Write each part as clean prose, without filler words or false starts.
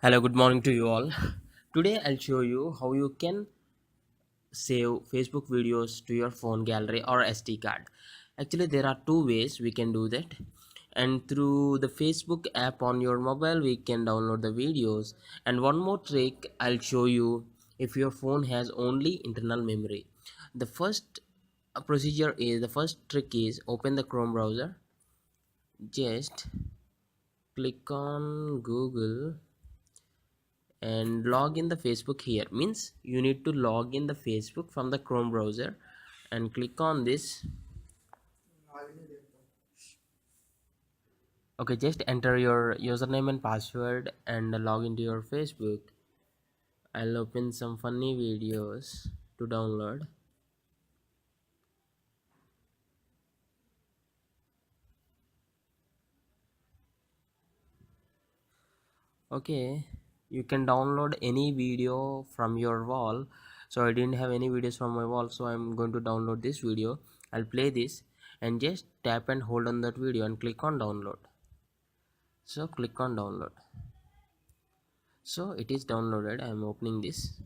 Hello, good morning to you all. Today I'll show you how you can save Facebook videos to your phone gallery or SD card. Actually, there are two ways we can do that. And through the Facebook app on your mobile, we can download the videos. And one more trick I'll show you if your phone has only internal memory. The first trick is open the Chrome browser. Just click on Google and log in the Facebook. Here means you need to log in the Facebook from the Chrome browser and click on this. Okay, just enter your username and password and log into your Facebook. I'll open some funny videos to download. Okay, you can download any video from your wall. So I didn't have any videos from my wall, so I'm going to download this video. I'll play this and just tap and hold on that video and click on download. So click on download. So it is downloaded. I'm opening this.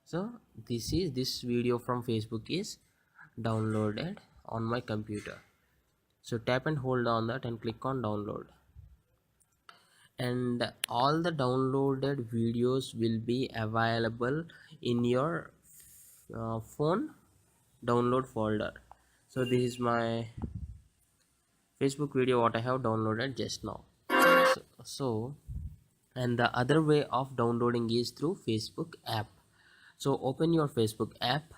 So this video from Facebook is downloaded on my computer. So tap and hold on that and click on download, and all the downloaded videos will be available in your phone download folder. So this is my Facebook video what I have downloaded just now. So and the other way of downloading is through Facebook app. So open your Facebook app.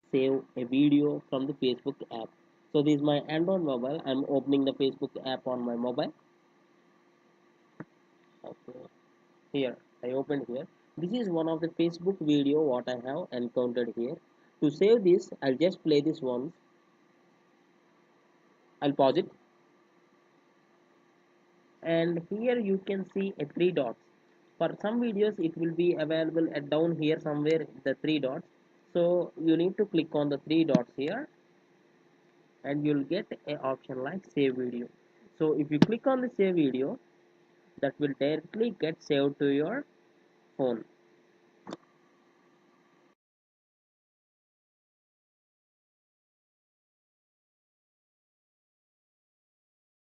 Save a video from the Facebook app. So this is my Android mobile. I'm opening the Facebook app on my mobile. Okay. Here I opened here. This is one of the Facebook video what I have encountered here. To save this, I'll just play this once. I'll pause it, and here you can see a three dots. For some videos it will be available at down here somewhere the three dots. So you need to click on the three dots here and you'll get a option like save video. So if you click on the save video, that will directly get saved to your phone.